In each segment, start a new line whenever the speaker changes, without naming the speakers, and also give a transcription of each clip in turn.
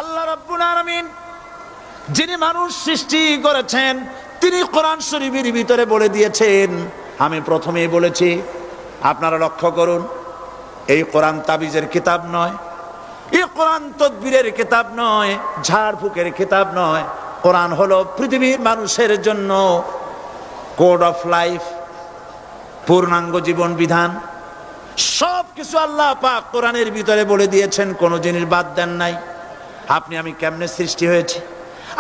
আল্লাহ রাব্বুল আলামিন যিনি মানুষ সৃষ্টি করেছেন তিনি কোরআন শরীফের ভিতরে বলে দিয়েছেন। আমি প্রথমেই বলেছি, আপনারা লক্ষ্য করুন, এই কোরআন তাবিজের কিতাব নয়, এই কোরআন তদবিরের কিতাব নয়, ঝাড়ফুঁকের কিতাব নয়। কোরআন হলো পৃথিবীর মানুষের জন্য কোড অফ লাইফ, পূর্ণাঙ্গ জীবন বিধান। সব কিছু আল্লাহ পাক কোরআনের ভিতরে বলে দিয়েছেন, কোনো জিনিস বাদ দেন নাই। আপনি আমি কেমনে সৃষ্টি হয়েছি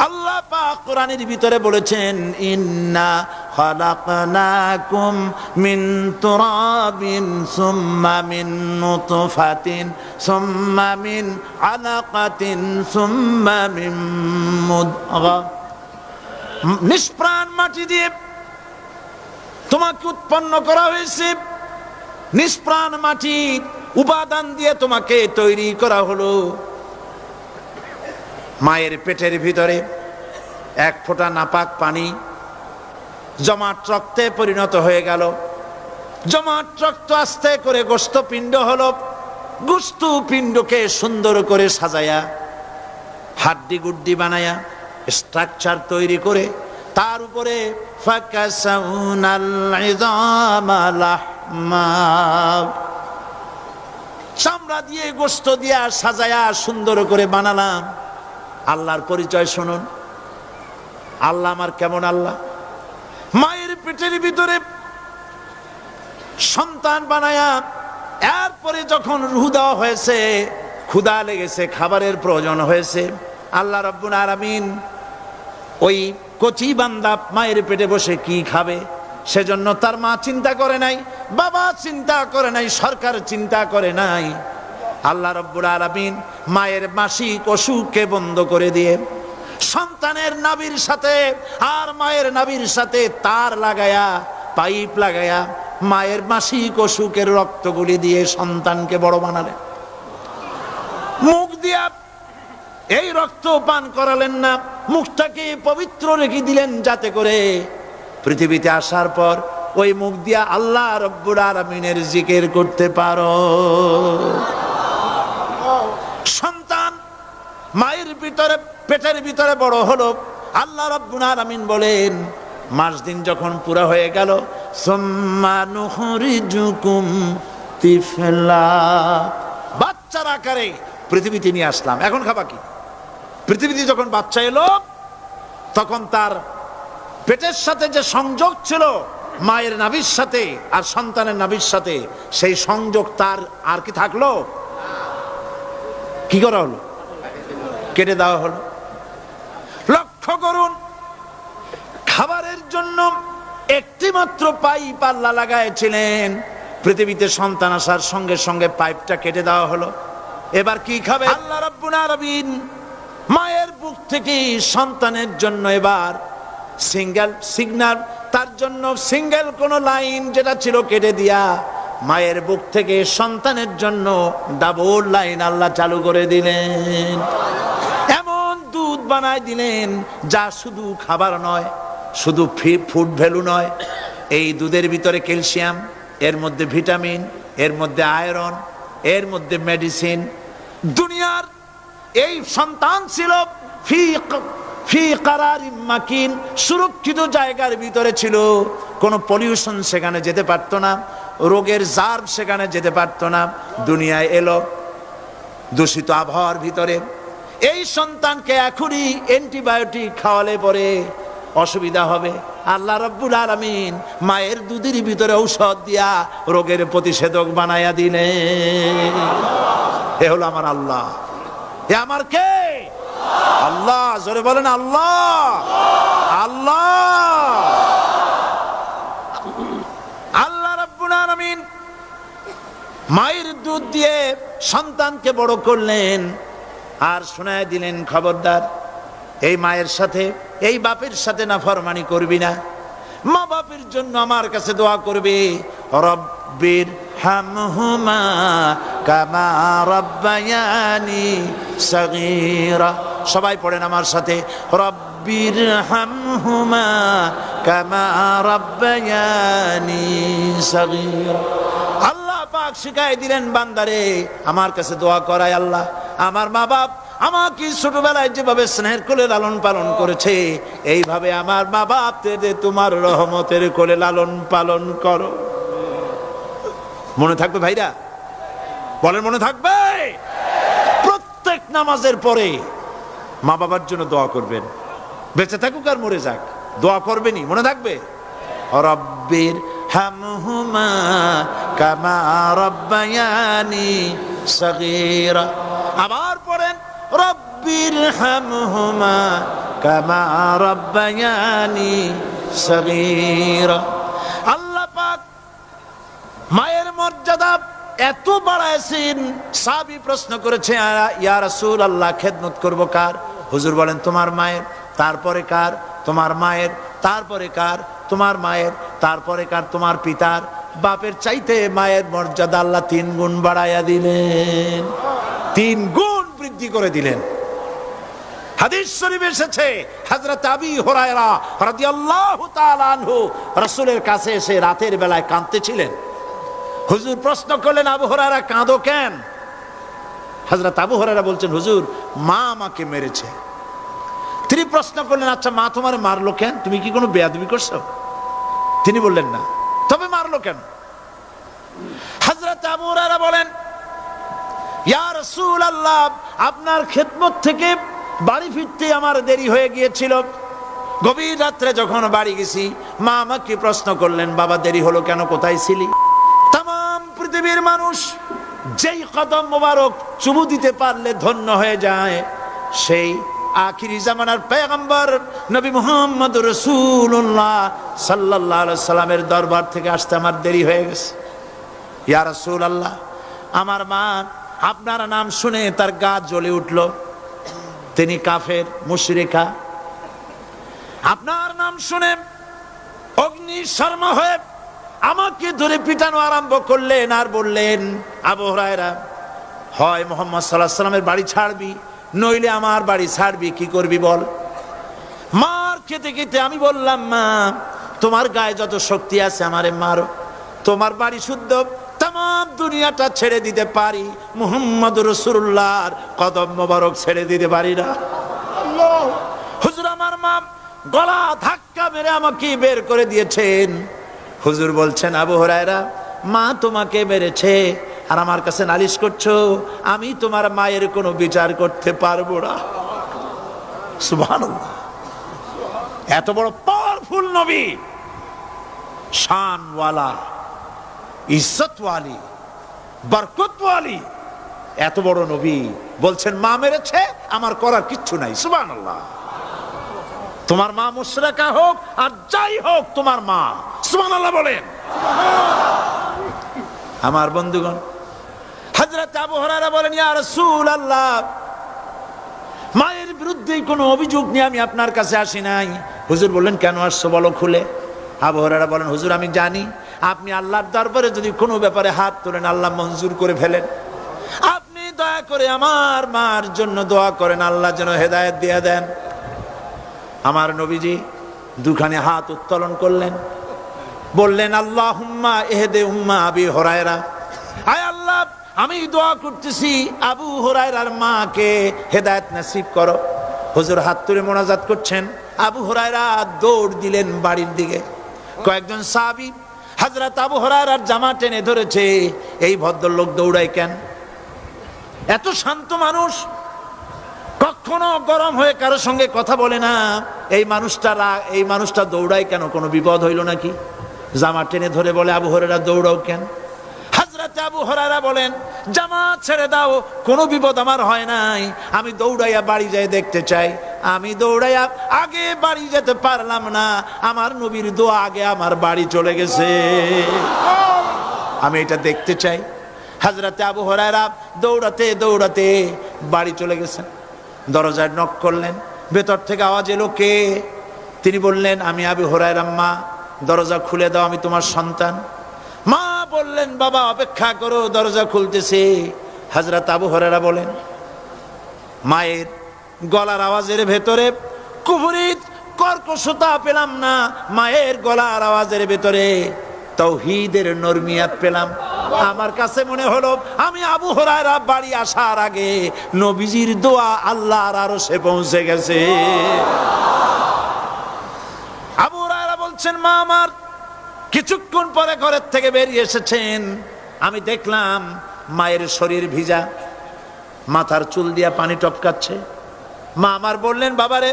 আল্লাহ পাক কোরআনের ভিতরে বলেছেন, ইন্না খালাকনাকুম মিন তুরাবিন সুম্মা মিন নুতফাতিন সুম্মা মিন আলাকাতিন সুম্মা মিন মুদগা। নিষ্প্রাণ মাটি দিয়ে তোমাকে উৎপন্ন করা হয়েছে, নিষ্প্রাণ মাটির উপাদান দিয়ে তোমাকে তৈরি করা হলো। মায়ের পেটের ভিতরে এক ফোঁটা নাপাক পানি জমাট রক্তে পরিণত হয়ে গেল। জমাট রক্ত আস্তে করে গোস্ত পিণ্ড হলো। গোস্ত পিণ্ডকে সুন্দর করে সাজায়া, হাড্ডি গুড্ডি বানায়া, স্ট্রাকচার তৈরি করে তার উপরে ফাকাসাউনাল ইযামা লাহমা, চামড়া দিয়ে গোস্ত দিয়া সাজায়া সুন্দর করে বানালাম। আল্লাহর পরিচয় শুনুন, আল্লাহ আমার কেমন আল্লাহ। মায়ের পেটের ভিতরে সন্তান বানায়া এরপরে যখন রূহ দেওয়া হয়েছে, ক্ষুধা লেগেছে, খাবারের প্রয়োজন হয়েছে, আল্লাহ রাব্বুল আলামিন ওই কচি বান্দা মায়ের পেটে বসে কি খাবে সেজন্য তার মা চিন্তা করে নাই, বাবা চিন্তা করে নাই, সরকার চিন্তা করে নাই। আল্লাহ রাব্বুল আলামিন মায়ের মাসিক অসুখকে বন্ধ করে দিয়ে সন্তানের নাভির সাথে আর মায়ের নাভির সাথে তার লাগায়া, পাইপ লাগায়া মায়ের মাসিক অসুখের রক্তগুলি দিয়ে সন্তানকে বড় বানালেন। মুখ দিয়া এই রক্ত পান করালেন না, মুখটাকে পবিত্র রেখে দিলেন যাতে করে পৃথিবীতে আসার পর ওই মুখ দিয়া আল্লাহ রাব্বুল আলামিনের জিকির করতে পারো। সন্তান মায়ের ভিতরে পেটের ভিতরে বড় হলো। আল্লাহ রাব্বুল আলামিন বলেন, মাস দিন যখন পুরো হয়ে গেল, সুম্মা নুখরিজুকুম তিফলা, বাচ্চার আকারে পৃথিবীতে নিয়ে আসলাম। এখন খাবা কি? পৃথিবীতে যখন বাচ্চা এলো তখন তার পেটের সাথে যে সংযোগ ছিল মায়ের নাভির সাথে আর সন্তানের নাভির সাথে, সেই সংযোগ তার আর কি থাকলো? কি করা হলো? কেটে দেওয়া হলো। লক্ষ্য করুন, খাবারের জন্য একটি মাত্র পাইপ আল্লাহ লাগাইছিলেন, পৃথিবীতে সন্তান আসার সঙ্গে সঙ্গে পাইপটা কেটে দেওয়া হলো। এবার কি খাবে? আল্লাহ রাব্বুল আলামিন মায়ের বুক থেকে সন্তানের জন্য এবার সিঙ্গেল সিগন্যাল, তার জন্য সিঙ্গেল কোন লাইন যেটা ছিল কেটে দিয়া মায়ের বুক থেকে সন্তানের জন্য ডাবল লাইন আল্লাহ চালু করে দিলেন। এমন দুধ বানায় দিলেন যা শুধু খাবার নয়, শুধু ফুড ভ্যালু নয়। এই দুধের ভিতরে ক্যালসিয়াম, এর মধ্যে ভিটামিন, এর মধ্যে আয়রন, এর মধ্যে মেডিসিন। দুনিয়ার এই সন্তান ছিল ফি কারারিম মাকিন, সুরক্ষিত জায়গার ভিতরে ছিল। কোনো পলিউশন সেখানে যেতে পারতো না, রোগের জার্ম সেখানে যেতে পারতো না। দুনিয়ায় এলো দূষিত আবহাওয়ার ভিতরে। এই সন্তানকে এখনই অ্যান্টিবায়োটিক খাওয়ালে পরে অসুবিধা হবে। আল্লাহ রাব্বুল আলামিন মায়ের দুধের ভিতরে ঔষধ দিয়া রোগের প্রতিষেধক বানায়া দিলেন। এ হলো আমার আল্লাহ। এ আমার কে? আল্লাহ। জোরে বলেন আল্লাহ। আল্লাহ আল্লাহ রাব্বুল আলামিন মায়ের দুধ দিয়ে সন্তানকে বড় করলেন আর শোনায় দিলেন, খবরদার এই মায়ের সাথে, এই বাপের সাথে নাফরমানি করবি না। মা বাপের জন্য আমার কাছে দোয়া করবি, রব্বির হামহুমা কামা রাব্বায়ানি সগীরা। সবাই পড়েন আমার সাথে, রব্বির হামহুমা কামা রাব্বায়ানি সগীরা। আল্লাহ পাক শিখাই দিলেন, বান্দারে আমার কাছে দোয়া করায় আল্লাহ, আমার মা বাপ আমাকে ছোটবেলায় যেভাবে স্নেহের কোলে লালন পালন করেছে, এইভাবে আমার মা বাপদের তোমার রহমতের কোলে লালন পালন করো। মনে থাকবে ভাইরা? বলেন মনে থাকবে? প্রত্যেক নামাজের পরে মা বাবার জন্য দোয়া করবেন, বেঁচে থাকুক আর মরে যাক, দোয়া করবেনই। মনে থাকবে? রব্বির হামহুমা কামা রাব্বায়ানি সগীরা। আবার পড়েন রব্বির হামহুমা কামা রাব্বায়ানি সগীরা। আল্লাহ পাক মায়ের মর্যাদা এত বাড়াইছেন, সাহাবী প্রশ্ন করেছে ইয়া রাসূলুল্লাহ খেদমত করব কার? হুজুর বলেন তোমার মায়ের, তারপরে কার? তোমার মায়ের, তারপরে কার? তোমার মায়ের, তারপরে কার? তোমার পিতার। বাপের চাইতে মায়ের মর্যাদা আল্লাহ 3 গুণ বাড়াইয়া দিলেন, 3 গুণ বৃদ্ধি করে দিলেন। হাদিস শরীফে এসেছে হযরত আবী হুরায়রা রাদিয়াল্লাহু তাআলা আনহু রাসূলের কাছে এসে রাতের বেলায় কাঁদতেছিলেন। হুজুর প্রশ্ন করলেন, আবু হুরায়রা কাঁদো কেন? হযরত আবু হুরায়রা বলছেন, হুজুর মা আমাকে মেরেছে। তিনি প্রশ্ন করলেন, আচ্ছা মা তোমার মারলো কেন? তুমি কি কোনো বেয়াদবি করছো? তিনি বললেন না। তবে মারলো কেন? হযরত আবু হুরায়রা বলেন, ইয়া রাসূলুল্লাহ আপনার খেদমত থেকে বাড়ি ফিরতে আমার দেরি হয়ে গিয়েছিল। গভীর রাত্রে যখন বাড়ি গেছি, মা আমাকে প্রশ্ন করলেন, বাবা দেরি হলো কেন, কোথায় ছিলি? তাম পৃথিবীর মানুষ যেই কদম মোবারক চুমু দিতে পারলে ধন্য হয়ে যায়, সেই আখিরি জামানার পয়গম্বর নবী মুহাম্মদ রাসূলুল্লাহ সাল্লাল্লাহু আলাইহি সাল্লামের দরবার থেকে আসতে আমার দেরি হয়ে গেছে। ইয়া রাসূলুল্লাহ আমার মা আপনার নাম শুনে তার গা জ্বলে উঠল, তিনি কাফের মুশরিকা। আপনার নাম শুনে অগ্নি শর্মা হয়ে আমাকে ধরে পিটানো আরম্ভ করলেন আর বললেন, আবু হুরায়রা হয় মুহাম্মদ সাল্লাল্লাহু আলাইহি সাল্লামের বাড়ি ছাড়বি, নইলে আমার বাড়ি ছাড়বি, কি করবি বল? মার খেতে খেতে আমি বললাম, মা তোমার গায়ে যত শক্তি আছে আমারে মারো, তোমার বাড়ি শুদ্ধ, তাম দুনিয়াটা ছেড়ে দিতে পারি, মুহাম্মদ রাসূলুল্লাহর কদম মোবারক ছেড়ে দিতে পারি না। হুজুর আমার মা গলা ধাক্কা মেরে আমাকে বের করে দিয়েছেন। হুজুর বলছেন, আবু হুরায়রা মা তোমাকে মেরেছে আর আমার কাছে নালিশ করছো, আমি তোমার মায়ের কোনো বিচার করতে পারবো না। সুবহানাল্লাহ, এত বড় পাওয়ারফুল নবী, শানওয়ালা, ইজ্জতওয়ালি, বরকতওয়ালি, এত বড় নবী বলছেন মা মেরেছে, আমার করার কিচ্ছু নাই। সুবহানাল্লাহ। তোমার মা মুশরিকা হোক আর যাই হোক, তোমার মা। সুবহানাল্লাহ বলেন। আমার বন্ধুগণ, হযরত আবু হুরায়রা বলেন, ইয়া রাসূলুল্লাহ মায়ের বিরুদ্ধে কোনো অভিযোগ নিয়ে আমি আপনার কাছে আসি নাই। হুজুর বললেন, কেন আসছো বলো খুলে। আবু হুরায়রা বলেন, হুজুর আমি জানি আপনি আল্লাহর দরবারে যদি কোনো ব্যাপারে হাত তোলেন আল্লাহ মঞ্জুর করে ফেলেন। আপনি দয়া করে আমার মার জন্য দোয়া করেন, আল্লাহ যেন হেদায়েত দিয়ে দেন। আমার নবীজি দুখানে হাত উত্তোলন করলেন, বললেন, আল্লাহুম্মা ইহদি উম্মা আবি হুরায়রা, আয় আল্লাহ আমি দোয়া করতেছি আবু হুরায়রার মাকে হেদায়েত নসিব করো। হুজুর হাত তুলে মোনাজাত করছেন, আবু হুরায়রা দৌড় দিলেন বাড়ির দিকে। কয়েকজন সাহাবী হযরত আবু হুরায়রার জামা টেনে ধরেছে, এই ভদ্রলোক দৌড়ায় কেন? এত শান্ত মানুষ, কখনো গরম হয়ে কারোর সঙ্গে কথা বলে না, এই মানুষটা দৌড়ায় কেন? কোনো বিপদ হইল নাকি? জামা টেনে ধরে বলে, আবু হুরায়রা দৌড়াও কেন? হযরত আবু হুরায়রা বলেন, জামা ছেড়ে দাও, কোনো বিপদ আমার হয় নাই, আমি দৌড়াইয়া বাড়ি যাই দেখতে চাই। আমি দৌড়াইয়া আগে বাড়ি যেতে পারলাম না, আমার নবীর দোয়া আগে আমার বাড়ি চলে গেছে, আমি এটা দেখতে চাই। হযরত আবু হুরায়রা দৌড়াতে দৌড়াতে বাড়ি চলে গেছেন। দরজায় নক করলেন, ভেতর থেকে আওয়াজ এলো, কে? তিনি বললেন, আমি আবু হুরায়রা। মা দরজা খুলে দাও, আমি তোমার সন্তান। মা বললেন, বাবা অপেক্ষা করো, দরজা খুলতেছে। হযরত আবু হুরায়রা বলেন, মায়ের গলার আওয়াজের ভেতরে কুফরি কর্কশতা পেলাম না, মায়ের গলার আওয়াজের ভেতরে তাওহীদের নরমিয়াত পেলাম। আমার কাছে মনে হলো আমি আবু হুরায়রা বাড়ি আসার আগে নবীজির দোয়া আল্লাহর আরশে পৌঁছে গেছে। আবু হুরায়রা বলছেন, মা আমার কিছুক্ষণ পরে ঘরের থেকে বেরিয়ে এসেছেন, আমি দেখলাম মায়ের শরীর ভিজা, মাথার চুল দিয়া পানি টপকাচ্ছে। মা আমার বললেন, বাবারে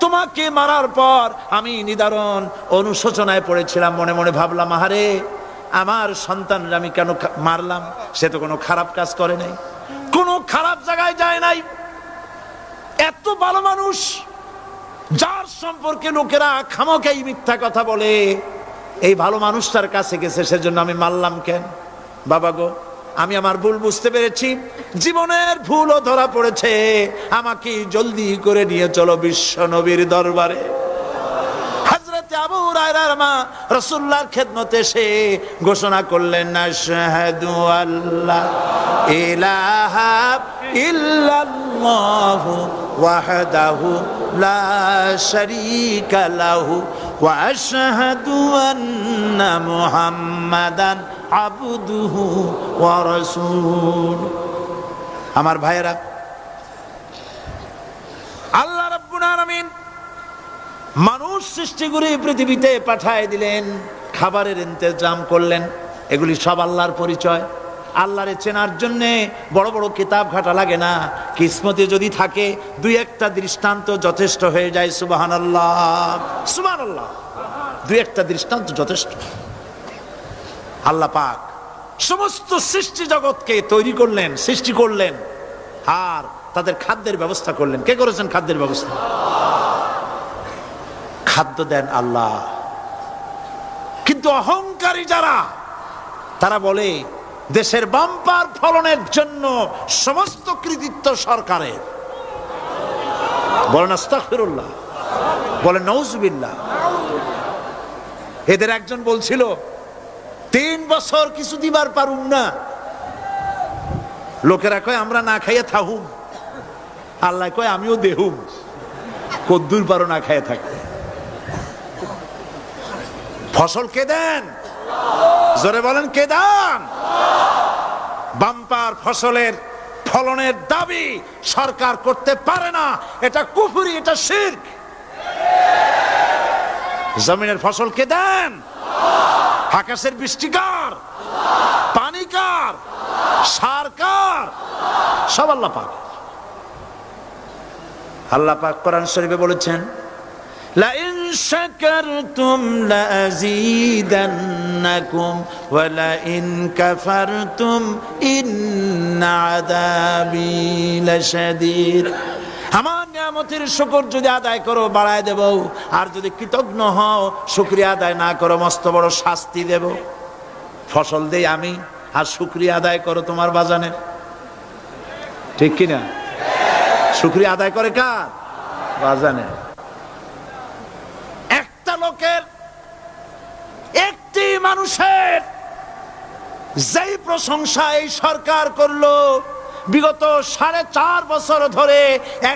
তোমাকে মারার পর আমি নিদারুণ অনুশোচনায় পড়েছিলাম, মনে মনে ভাবলাম, আহারে আমার সন্তানরা আমি কেন মারলাম? সে তো কোনো খারাপ কাজ করে নাই, কোনো খারাপ জায়গায় যায় নাই, এত ভালো মানুষ যার সম্পর্কে লোকেরা খামোখাই মিথ্যা কথা বলে, এই ভালো মানুষটার কাছে গেছে, সেজন্য আমি মারলাম কেন? বাবা গো, আমি আমার ভুল বুঝতে পেরেছি, জীবনের ভুলও ধরা পড়েছে, আমাকে জলদি করে নিয়ে চলো বিশ্ব নবীর দরবারে। হযরত আবু হুরায়রার মা রাসূলুল্লাহর খেদমতে এসে ঘোষণা করলেন, আশহাদু আল্লা ইলাহা ইল্লাল্লাহু ওয়াহদাহু লা শারীকা লাহু ওয়া আশহাদু আন্না মুহাম্মাদান আবদুহু ওয়া রাসূলুহু। আমার ভাইয়েরা, আল্লাহ রাব্বুল আলামিন মানুষ সৃষ্টি করে পৃথিবীতে পাঠায় দিলেন, খাবারের ইন্তজাম করলেন, এগুলি সব আল্লাহর পরিচয়। আল্লাহরে চেনার জন্য বড় বড় কিতাব ঘাটা লাগে না, কিসমতে যদি থাকে দুই একটা দৃষ্টান্ত যথেষ্ট হয়ে যায়। সুবহানাল্লাহ, সুবহানাল্লাহ, দুই একটা দৃষ্টান্ত যথেষ্ট। আল্লাহ পাক সমস্ত সৃষ্টি জগৎকে তৈরি করলেন, সৃষ্টি করলেন, আর তাদের খাদ্যের ব্যবস্থা করলেন। কে করেছেন খাদ্যের ব্যবস্থা? খাদ্য দেন আল্লাহ। কিন্তু অহংকারী যারা, তারা বলে দেশের বাম্পার ফলনের জন্য সমস্ত কৃতিত্ব সরকারের। বলেন আস্তাগফিরুল্লাহ, বলেন নাউজুবিল্লাহ। এদের একজন বলছিল, 3 বছর কিছু দিবার পারুম না, লোকেরা কয় আমরা না খাইয়া থাহুম, আল্লাহ কয় আমিও দেহুম, কদ্দুর পারো না খাইয়া থাকতে। ফসল কে দেন? জোরে বলেন, কে দেন? বাম্পার ফসলের ফলনের দাবি সরকার করতে পারে না, এটা কুফরি, এটা শিরক। জমিনের ফসল কে দেন? আকাশের বৃষ্টি কার? পানি কার? সার কার? সব আল্লাহ পাক। আল্লাহ পাক কোরআন শরীফে বলেছেন, লা ইন শাকারতুম লা আযীদান্নাকুম ওয়া লা ইন কাফারতুম ইন্না আযাবি লাশাদীদ। আমার নিয়ামতের শুকর যদি আদায় করো বাড়ায় দেব, আর যদি কৃতজ্ঞ হও, শুকরিয়া আদায় না করো, মস্ত বড় শাস্তি দেব। ফসল দেই আমি, আর শুকরিয়া আদায় করো তোমার বাজানের। ঠিক কিনা? শুকরিয়া আদায় করে কার? বাজানের। একটা লোকের, একটি মানুষের যেই প্রশংসা এই সরকার করলো, বিগত 4.5 বছর ধরে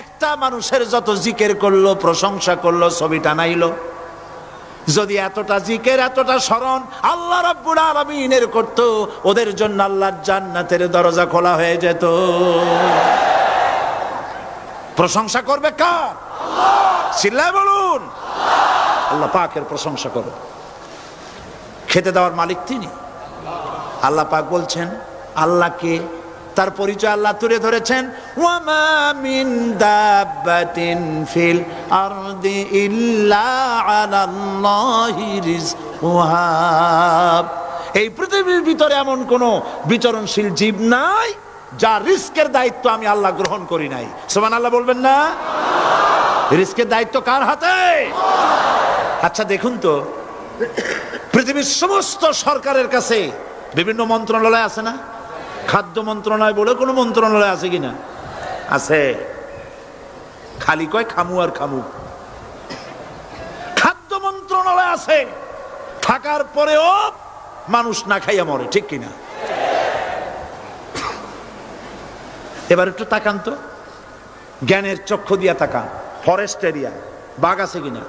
একটা মানুষের যত জিকির করলো, প্রশংসা করলো, ছবি টানাইলো, যদি এতটা জিকির, এতটা স্মরণ আল্লাহ রাব্বুল আলামিনের করত, ওদের জন্য আল্লাহর জান্নাতের দরজা খোলা হয়ে যেত। প্রশংসা করবে কার? চিল্লায় বলুন, আল্লাহ পাকের প্রশংসা করো। খেতে দেওয়ার মালিক তিনি। আল্লাহ পাক বলছেন, আল্লাহকে, তার পরিচয় আল্লাহ তুলে ধরেছেন, ওয়ামা মিন দাব্বাতিন ফিল আরদি ইল্লা আলাল্লাহি রিজকুহা। এই পৃথিবীর ভিতরে এমন কোন বিচরণশীল জীব নাই যার রিস্কের দায়িত্ব আমি আল্লাহ গ্রহণ করি নাই। সুবহানাল্লাহ বলবেন না? রিস্কের দায়িত্ব কার হাতে? আচ্ছা দেখুন তো, পৃথিবীর সমস্ত সরকারের কাছে বিভিন্ন মন্ত্রণালয় আছে না? খাদ্য মন্ত্রণালয় বলে কোনো মন্ত্রণালয় আছে কিনা? আছে। খালি কয় খামু আর খামু। খাদ্য মন্ত্রণালয় আছে, থাকার পরেও মানুষ না খাইয়া মরে। ঠিক কিনা? এবার একটু তাকান তো, জ্ঞানের চক্ষু দিয়া তাকান। ফরেস্ট এরিয়া, বাঘ আছে কিনা?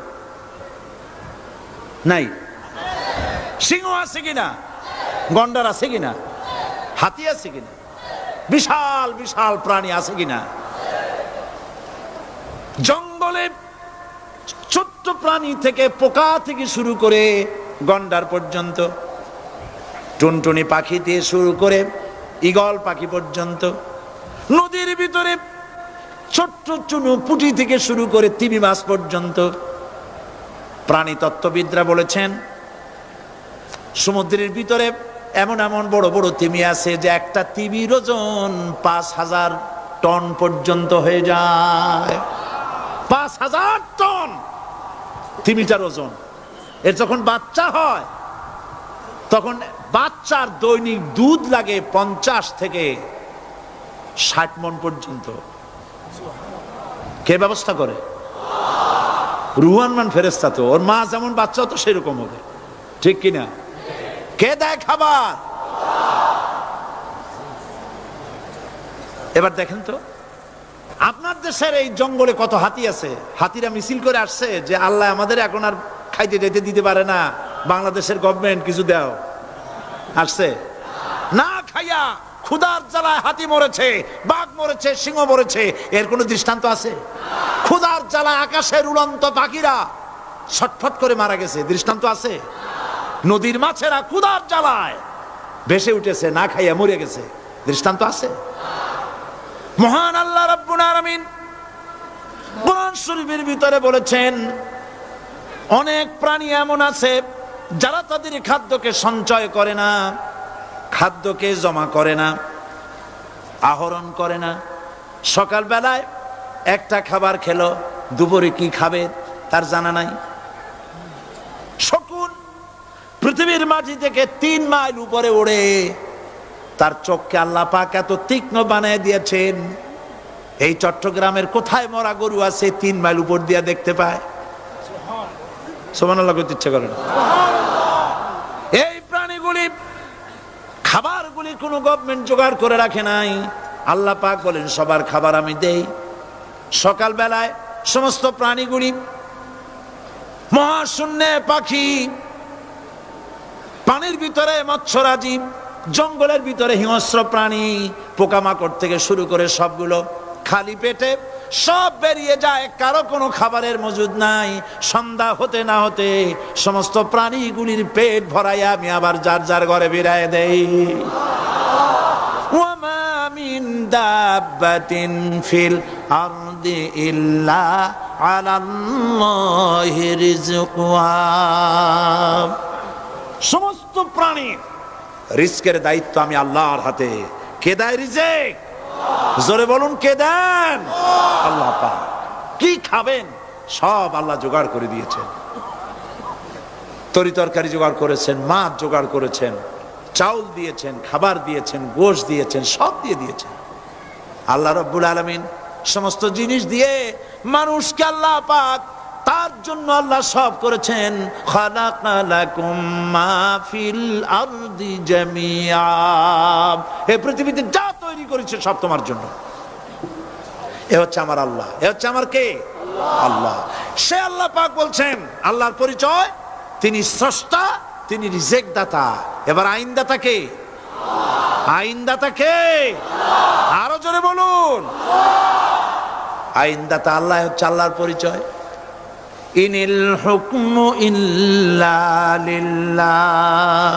নাই। সিংহ আছে কিনা? গন্ডার আছে কিনা? হাতি আছে কিনা, বিশাল বিশাল প্রাণী আছে কিনা। জঙ্গলে ছোট্ট প্রাণী থেকে পোকা থেকে শুরু করে গন্ডার পর্যন্ত, টুনটুনি পাখি দিয়ে শুরু করে ঈগল পাখি পর্যন্ত, নদীর ভিতরে ছোট্ট চুনু পুঁটি থেকে শুরু করে তিমি মাছ পর্যন্ত। প্রাণী তত্ত্ববিদরা বলেছেন সমুদ্রের ভিতরে এমন এমন বড় বড় তিমি আছে যে একটা তিমির ওজন 5000 টন পর্যন্ত হয়ে যায়। 5000 টন তিমিটার ওজন। এর যখন বাচ্চা হয় তখন বাচ্চার দৈনিক দুধ লাগে 50 থেকে 60 মণ পর্যন্ত। কে ব্যবস্থা করে? রুহান ফেরেশতা। তো ওর মা যেমন বাচ্চা তো সেরকম হবে, ঠিক কিনা? কে দেয় খাবার? এবার দেখেন তো আপনার দেশের এই জঙ্গলে কত হাতি আছে। হাতিরা মিছিল করে আসছে যে আল্লাহ আমাদের এখন আর খাইতে যাইতে দিতে পারে না, বাংলাদেশের গভর্নমেন্ট কিছু দাও। আসছে না, খাইয়া ক্ষুধার জ্বালায় হাতি মরেছে, বাঘ মরেছে, সিংহ মরেছে। এর কোনো দৃষ্টান্ত আছে? ক্ষুধার জ্বালায় আকাশের উড়ন্ত পাখিরা ছটফট করে মারা গেছে, দৃষ্টান্ত আছে? নদীর মাছেরা ক্ষুধার জ্বালায় ভেসে উঠেছে, না খাইয়া মরে গেছে, দৃষ্টান্ত আছে? মহান আল্লাহ রাব্বুল আলামিন কোরআন শরীফের ভিতরে বলেছেন অনেক প্রাণী এমন আছে যারা তাদের খাদ্যকে সঞ্চয় করে না, খাদ্যকে জমা করে না, আহরণ করে না। সকাল বেলায় একটা খাবার খেলো, দুপুরে কি খাবে তার জানা নাই। শকুন পৃথিবীর মাটি থেকে 3 মাইল উপরে ওড়ে, তার চোখকে আল্লাহ পাক এত তীক্ষ্ণ বানিয়ে দিয়েছেন, এই চট্টগ্রামের কোথায় মরা গরু আছে 3 মাইল উপর দিয়ে দেখতে পায়? সুবহানাল্লাহ করতে ইচ্ছা করে না। এই প্রাণীগুলি খাবারগুলি কোনো গভর্নমেন্ট জোগাড় করে রাখে নাই। আল্লাহ পাক বলেন সবার খাবার আমি দেই। সকাল বেলায় সমস্ত প্রাণীগুলি, মহাশূন্যে পাখি, পানির ভিতরে মৎস্যরাজি, জঙ্গলের ভিতরে হিংস্র প্রাণী, পোকামাকড় থেকে শুরু করে সবগুলো খালি পেটে সব বেরিয়ে যায়, কারো কোনো খাবারের মজুদ নাই। সন্ধ্যা হতে না হতে সমস্ত প্রাণীগুলির পেট ভরাইয়া আমি আবার যার যার ঘরে বেরায় দেই। ওয়ামা মিন দাব্বাতিন ফিল আরদি ইল্লা আলাল্লাহি রিজকুহা। সমস্ত প্রাণীর রিজকের দায়িত্ব আমি আল্লাহর হাতে। কে দেয় রিজেক? জোরে বলুন, কে দেন? আল্লাহ পাক। কি খাবেন সব আল্লাহ জোগাড় করে দিয়েছেন। তরি তরকারি জোগাড় করেছেন, মাছ জোগাড় করেছেন, চাউল দিয়েছেন, খাবার দিয়েছেন, গোশত দিয়েছেন, সব দিয়ে দিয়েছেন। আল্লাহ রাব্বুল আলামিন সমস্ত জিনিস দিয়ে মানুষকে আল্লাহ পাক তার জন্য আল্লাহ সব করেছেন। খালাকালাকুম মা ফিল আরদি জামিআ। এই পৃথিবীতে যা তৈরি করেছে সব তোমার জন্য। এ হচ্ছে আমার আল্লাহ। এ হচ্ছে আমার কে? আল্লাহ। সে আল্লাহ পাক বলছেন, আল্লাহর পরিচয় তিনি স্রষ্টা, তিনি রিজেক দাতা। এবার আইনদাতা কে? আইনদাতা কে? আরো জোরে বলুন। আইনদাতা আল্লাহ হচ্ছে আল্লাহর পরিচয়। ইনিল হুকমু ইল্লা লিল্লাহ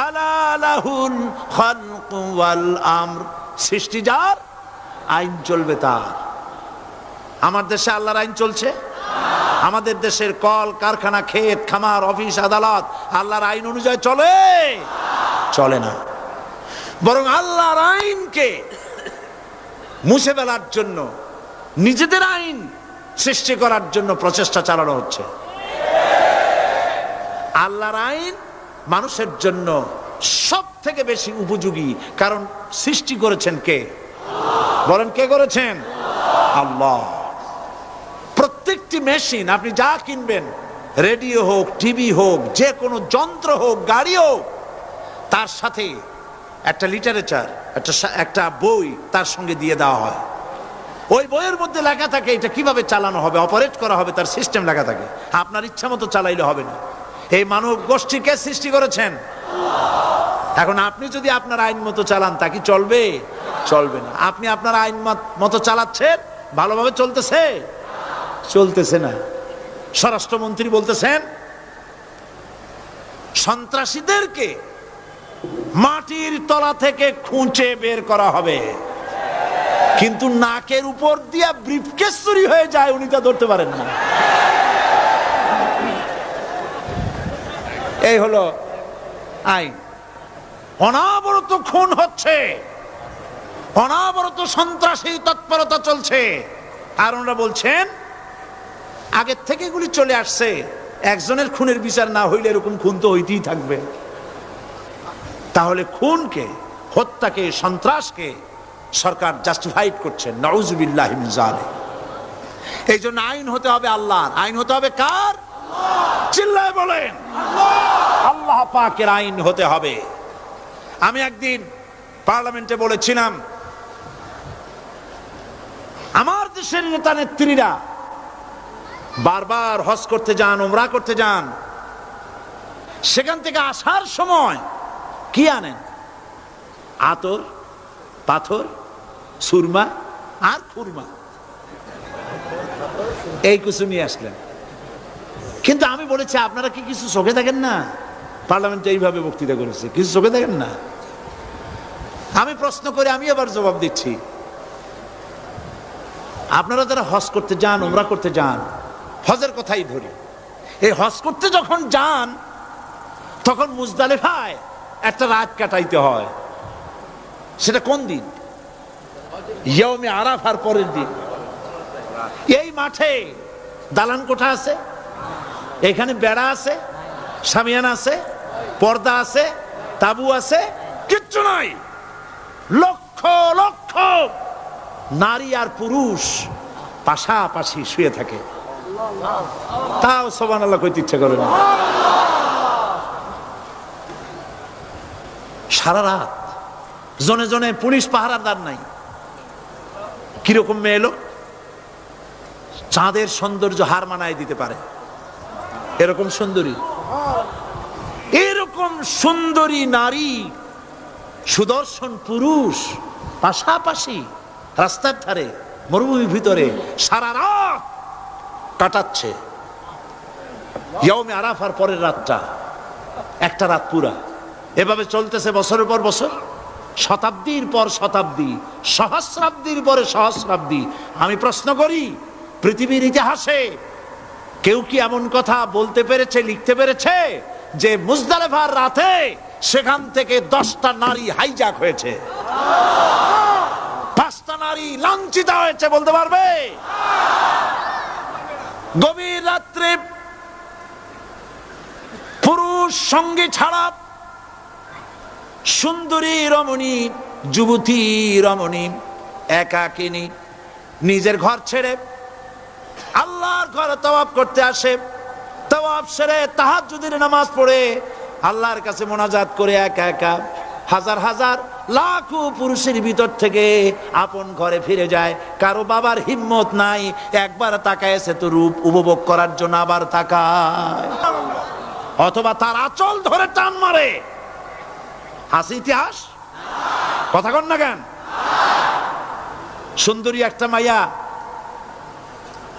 আলা লাহুল খালকু ওয়াল আমর। সৃষ্টি যার, আইন চলবে তার। আমার দেশে আল্লাহর আইন চলছে? আমাদের দেশের কল কারখানা, ক্ষেত খামার, অফিস আদালত আল্লাহর আইন অনুযায়ী চলে? চলে না। বরং আল্লাহর আইনকে মুছে ফেলার জন্য, নিজেদের আইন সৃষ্টি করার জন্য প্রচেষ্টা চালানো হচ্ছে। আল্লাহর আইন মানুষের জন্য সব থেকে বেশি উপযোগী, কারণ সৃষ্টি করেছেন কে? বলেন, কে করেছেন? আল্লাহ। প্রত্যেকটি মেশিন আপনি যা কিনবেন, রেডিও হোক, টিভি হোক, যে কোনো যন্ত্র হোক, গাড়ি হোক, তার সাথে একটা লিটারেচার, একটা বই তার সঙ্গে দিয়ে দেওয়া হয়। ওই বইয়ের মধ্যে লেখা থাকে এটা কিভাবে চালানো হবে, অপারেট করা হবে, তার সিস্টেম লেখা থাকে। আপনার ইচ্ছা মতো চালাইলে হবে না। এই মানব গোষ্ঠীকে সৃষ্টি করেছেন এখন আপনি যদি আপনার আইন মতো চালান তা কি চলবে? চলবে না। আপনি আপনার আইন মতো চালাচ্ছেন, ভালোভাবে চলতেছে? চলতেছে না। স্বরাষ্ট্রমন্ত্রী বলতেছেন সন্ত্রাসীদেরকে মাটির তলা থেকে খুঁজে বের করা হবে, কিন্তু নাকের উপর দিয়া ব্রিফকেস চুরি হয়ে যায়, উনি তা ধরতে পারেন না। এই হলো আইন। অনাবরত খুন হচ্ছে, অনাবরত সন্ত্রাসী তৎপরতা চলছে, আর ওনারা বলছেন আগের থেকে এগুলি চলে আসছে, একজনের খুনের বিচার না হইলে এরকম খুন তো হইতেই থাকবে। তাহলে খুনকে, হত্যাকে, সন্ত্রাসকে সরকার জাস্টিফাইড করছেন। নাউজুবিল্লাহি মিন যালিক। এই জন্য আইন হতে হবে আল্লাহর। আইন হতে হবে কার? চিল্লায় বলেন আল্লাহ পাকের আইন হতে হবে। আমি একদিন পার্লামেন্টে বলেছিলাম, আমার দেশের নেতা নেত্রীরা বারবার হজ করতে যান, উমরা করতে যান, সেখান থেকে আসার সময় কি আনেন? আতর, পাথর, সুরমা আর খুরমা, এই কিছু নিয়ে আসলেন। কিন্তু আমি বলেছি আপনারা কি কিছু চোখে দেখেন না? পার্লামেন্টে এইভাবে বক্তৃতা করেছে, কিছু চোখে দেখেন না? আমি প্রশ্ন করে আমি আবার জবাব দিচ্ছি, আপনারা যারা হজ করতে যান, উমরা করতে যান, হজের কথাই ধরি, এই হজ করতে যখন যান তখন মুজদালিফায় একটা রাত কাটাইতে হয়। সেটা কোন দিন? ইয়ৌমে আরাফার পরের দিন। এই মাঠে দালান কোঠা আছে, এখানে বেড়া আছে, শামিয়ানা আছে, পর্দা আছে, তাবু আছে, কিচ্ছু নাই। লক্ষ লক্ষ নারী আর পুরুষ পাশাপাশি শুয়ে থাকে, তাও সুবহানাল্লাহ কইতে ইচ্ছা করে না। সারা রাত জনে জনে পুলিশ পাহারাদার নাই। কিরকম মেয়ে লোক, চাঁদের সৌন্দর্য হার মানায় দিতে পারে, এরকম সুন্দরী, এরকম সুন্দরী নারী, সুদর্শন পুরুষ পাশাপাশি রাস্তার ধারে মরুভূমির ভিতরে সারা রাত কাটাচ্ছে। ইয়ৌমে আরাফার পরের রাতটা, একটা রাত পুরা। এভাবে চলতেছে বছরের পর বছর, শতাব্দীর পর শতাব্দী, সহস্রাব্দীর পরে সহস্রাব্দী। আমি প্রশ্ন করি, পৃথিবীর ইতিহাসে কেউ কি এমন কথা বলতে পেরেছে, লিখতে পেরেছে যে মুজদালিফার রাতে সেখান থেকে 10টা নারী হাইজ্যাক হয়েছে, 5টা নারী লাঞ্ছিত হয়েছে? বলতে পারবে? গভীর রাত্রে পুরুষ সঙ্গী ছাড়া সুন্দরী রমণী, যুবতী রমণী একাকিনী নিজের ঘর ছেড়ে আল্লাহর ঘরে তাওয়াফ করতে আসে। তাওয়াফ সেরে তাহাজ্জুদের নামাজ পড়ে আল্লাহর কাছে মোনাজাত করে একা একা হাজার হাজার লাখো পুরুষের ভিতর থেকে আপন ঘরে ফিরে যায়। কারো বাবার হিম্মত নাই একবার তাকায় তো রূপ উপভোগ করার জন্য, আবার তাকায়, অথবা তার আঁচল ধরে টান মারে। আছে ইতিহাস? কথা কন না কেন? সুন্দরী একটা মাইয়া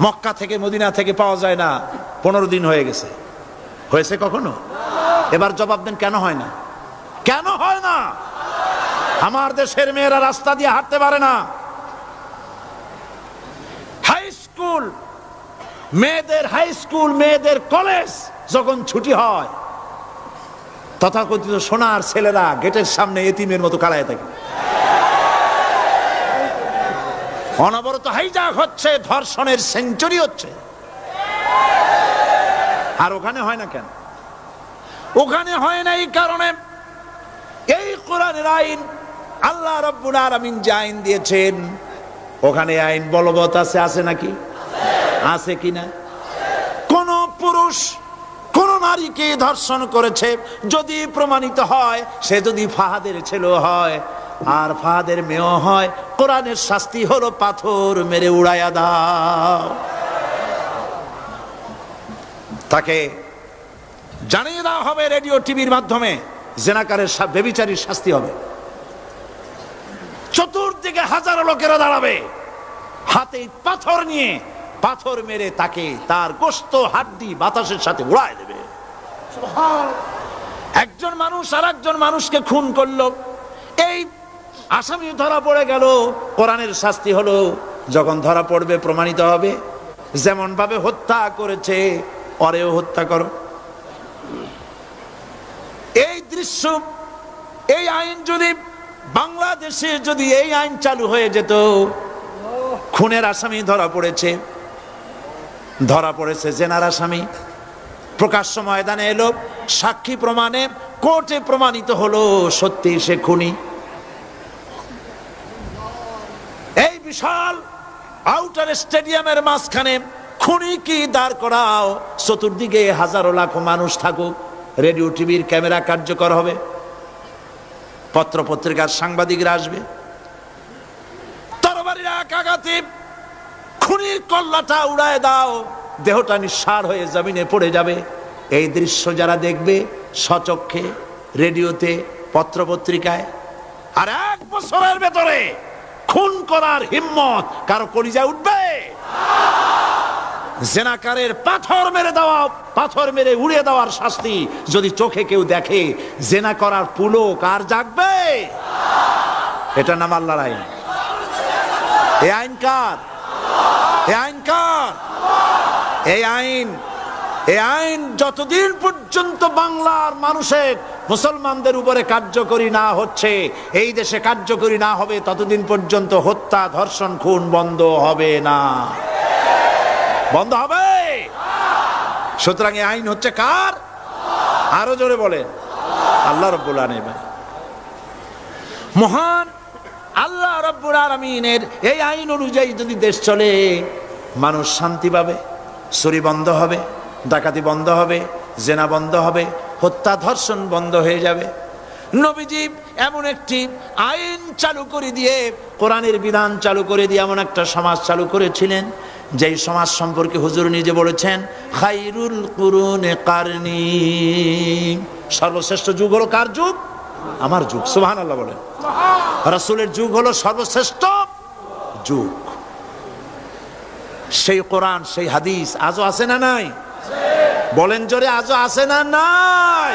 মক্কা থেকে, মদিনা থেকে পাওয়া যায় না, 15 দিন হয়ে গেছে। হয়েছে কখনো? এবার জবাব দেন, কেন হয় না? কেন হয় না? আমার দেশের মেয়েরা রাস্তা দিয়ে হাঁটতে পারে না। হাই স্কুল মেয়েদের, হাই স্কুল মেয়েদের কলেজ যখন ছুটি হয়, তথাকথিত সোনার ছেলেরা গেটের সামনে এতিমের মতো কালায় থাকে। অনবরত হাইজ্যাক হচ্ছে, ধর্ষণের সেঞ্চুরি হচ্ছে। আর ওখানে হয় না কেন? ওখানে হয় না এই কারণে, এই কোরআনের আইন আল্লাহ রাব্বুল আলামিন যে আইন দিয়েছেন, ওখানে আইন বলবৎ আছে। আছে নাকি? আছে কিনা? কোন পুরুষ কোন নারীকে ধর্ষণ করেছে যদি প্রমাণিত হয়, সে যদি ফাহাদের ছেলে হয় আর ফাহাদের মেয়েও হয়, কোরআনের শাস্তি হলো পাথর মেরে উড়াইয়া দাও। তাকে জানিয়ে দেওয়া হবে রেডিও টিভির মাধ্যমে জেনাকারের ব্যভিচারীর শাস্তি হবে। চতুর্দিকে হাজারো লোকেরা দাঁড়াবে, হাতে পাথর নিয়ে পাথর মেরে তাকে তার গোশত হাড্ডি বাতাসের সাথে উড়ায় দেবে। একজন মানুষ আর একজন মানুষকে খুন করলো, এই আসামি ধরা পড়ে গেল, কোরআনের শাস্তি হলো যখন ধরা পড়বে প্রমাণিত হবে যেমন ভাবে হত্যা করেছে পরেও হত্যা করো। এই দৃশ্য, এই আইন যদি বাংলাদেশে যদি এই আইন চালু হয়ে যেত, খুনের আসামি ধরা পড়েছে জেনার আসামি, প্রকাশ্য ময়দানে এলো, সাক্ষী প্রমাণে কোর্টে প্রমাণিত হলো সত্যি সে খুনি। এই বিশাল আউটার স্টেডিয়ামের মাঝখানে খুনি কি দাঁড় করাও, চতুর্দিকে হাজারো লাখো মানুষ থাকুক, রেডিও টিভির ক্যামেরা কার্যকর হবে, পত্র পত্রিকার সাংবাদিকরা আসবে, তরবারির এক আঘাতে খুনির কল্লাটা উড়ায় দাও, দেহটা নিঃসাড় হয়ে জমিনে পড়ে যাবে। এই দৃশ্য যারা দেখবে স্বচক্ষে, রেডিওতে, পত্র পত্রিকায়, আর 1 বছরের ভেতরে খুন করার হিম্মত কারো কলিজায় উঠবে? জেনাকারের পাথর মেরে দেওয়া, পাথর মেরে উড়িয়ে দেওয়ার শাস্তি যদি চোখে কেউ দেখে, জেনা করার পুলক আর জাগবে? এটা নাম আল্লাহর আইন। এই আইন কার? এই আইন কার? এই আইন যতদিন পর্যন্ত বাংলার মানুষের, মুসলমানদের উপরে কার্যকরী না হচ্ছে, এই দেশে কার্যকরী না হবে, ততদিন পর্যন্ত হত্যা, ধর্ষণ, খুন বন্ধ হবে না। বন্ধ হবে। সুতরাং এই আইন হচ্ছে কার? আরো জোরে বলেন, আল্লাহ রাব্বুল আলামিন। মহান আল্লাহ রাব্বুল আলামিনের এই আইন অনুযায়ী যদি দেশ চলে, মানুষ শান্তি পাবে, চুরি বন্ধ হবে, ডাকাতি বন্ধ হবে, জেনা বন্ধ হবে, হত্যা ধর্ষণ বন্ধ হয়ে যাবে। নবীজি এমন একটি আইন চালু করে দিয়ে, কোরআনের বিধান চালু করে দিয়ে এমন একটা সমাজ চালু করেছিলেন, যেই সমাজ সম্পর্কে হুজুর নিজে বলেছেন, খায়রুল কুরুনে কারনি, সর্বশ্রেষ্ঠ যুগ হলো কার যুগ? আমার যুগ। সুবহানাল্লাহ বলেন। রাসূলের যুগ হলো সর্বশ্রেষ্ঠ যুগ। সেই কোরআন, সেই হাদিস আজও আছে না নাই? বলেন জোরে, আজও আছে না নাই?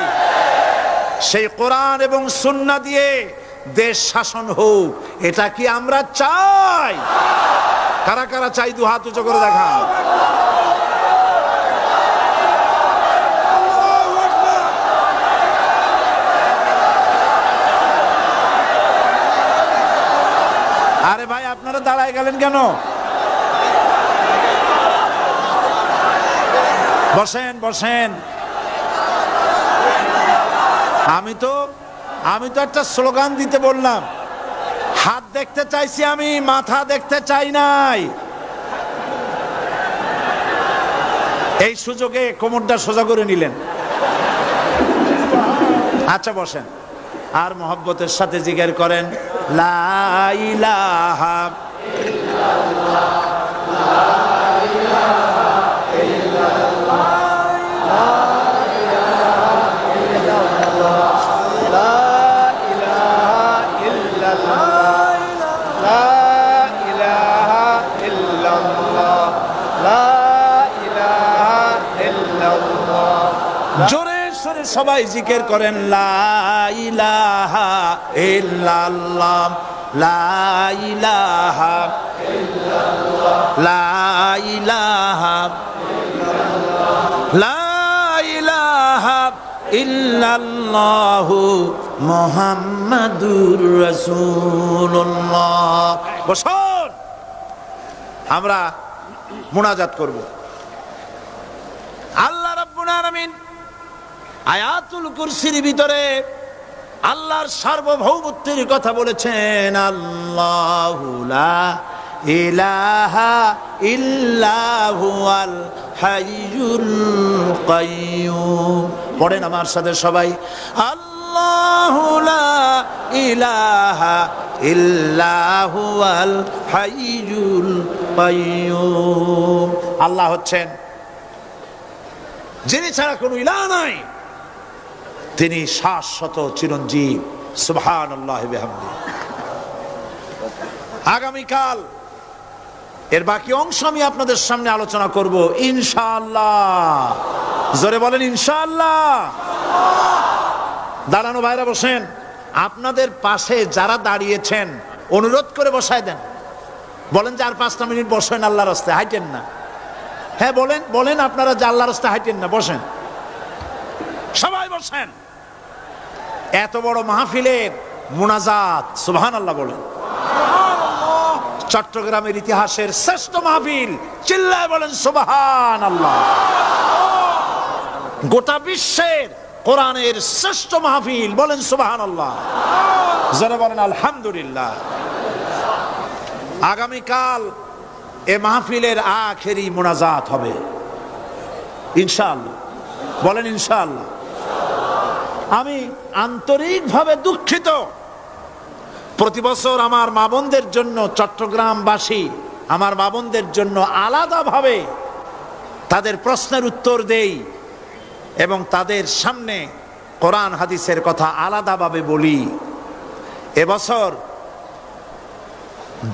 সেই কোরআন এবং সুন্নাহ দিয়ে দেশ শাসন হোক, এটা কি আমরা চাই? কারা কারা চাই? দু হাত উঁচু করে দেখান। আরে ভাই, আপনারা দাঁড়ায় গেলেন কেন? বসেন বসেন। আমি তো একটা স্লোগান দিতে বললাম, হাত দেখতে চাইছি আমি, মাথা দেখতে চাই নাই। এই সুযোগে কোমরটা সোজা করে নিলেন। আচ্ছা বসেন, আর মহব্বতের সাথে জিকির করেন, লা ইলাহা ইল্লাল্লাহ, লা ইলাহা ইল্লাল্লাহ, লা ইলাহা ইল্লাল্লাহ, লা ইলাহা ইল্লাল্লাহ, লা ইলাহা ইল্লাল্লাহ, লা ইলাহা ইল্লাল্লাহ। জোরে সরে সবাই জিকির করেন, লা ইলাহা ইল্লাল্লাহ, লা ইলাহা ইল্লাল্লাহ, লা ইলাহা ইল্লাল্লাহ, লা ইলাহা ইল্লাল্লাহু মুহাম্মাদুর রাসূলুল্লাহ। বসুন, আমরা মুনাজাত করব। আল্লাহ রাব্বুল আলামিন আয়াতুল কুরসির ভিতরে আল্লাহর সার্বভৌমত্বের কথা বলেছেন, আল্লাহু লা ইলাহা ইল্লা হুয়াল হাইয়ুল কাইয়্যুম। পড়েন আমার সাথে সবাই, আল্লাহু লা ইলাহা ইল্লা হুয়াল হাইয়ুল কাইয়্যুম। আল্লাহ হচ্ছেন যিনি ছাড়া কোনো ইলাহ নাই, তিনি শাশ্বত চিরঞ্জীব। সুবহানাল্লাহ বিহামদি। আগামীকাল এর বাকি অংশ আমি আপনাদের সামনে আলোচনা করব ইনশাআল্লাহ। জোরে বলেন ইনশাআল্লাহ। দাঁড়ানো ভাইরা বসেন। আপনাদের পাশে যারা দাঁড়িয়েছেন অনুরোধ করে বসায় দেন। বলেন যে আর 5টা মিনিট বসেন, আল্লাহর রাস্তায় হাঁটেন না। হ্যাঁ বলেন, বলেন আপনারা যে আল্লাহর রাস্তায় হাঁটেন না, বসেন, সবাই বসেন। এত বড় মাহফিলের মুনাজাত, সুবহানাল্লাহ বলেন। চট্টগ্রামের ইতিহাসের শ্রেষ্ঠ মাহফিল, চিল্লায় বলেন সুবহানাল্লাহ। গোটা বিশ্বের কোরআনের শ্রেষ্ঠ মাহফিল, বলেন সুবহানাল্লাহ। যারা বলেন আলহামদুলিল্লাহ। আগামীকাল এ মাহফিলের আখেরি মুনাজাত হবে ইনশাআল্লাহ। বলেন ইনশাআল্লাহ। আমি আন্তরিকভাবে দুঃখিত, প্রতি বছর আমার মা বোনদের জন্য, চট্টগ্রামবাসী আমার মা বোনদের জন্য আলাদাভাবে তাদের প্রশ্নের উত্তর দেই এবং তাদের সামনে কোরআন হাদিসের কথা আলাদাভাবে বলি। এবছর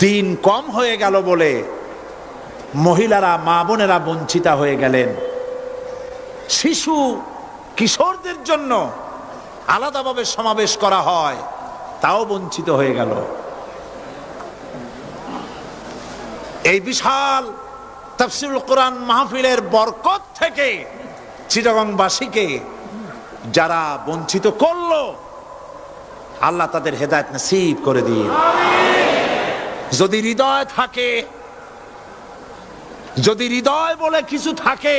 দিন কম হয়ে গেল বলে মহিলারা, মা বোনেরা বঞ্চিতা হয়ে গেলেন। শিশু কিশোরদের জন্য আলাদাভাবে সমাবেশ করা হয়, তাও বঞ্চিত হয়ে গেল। এই বিশাল তাফসীরুল কোরআন মাহফিলের বরকত থেকে চিটাগংবাসীকে যারা বঞ্চিত করলো, আল্লাহ তাদের হেদায়েত নসিব করে দিন। যদি হৃদয় থাকে, যদি হৃদয় বলে কিছু থাকে,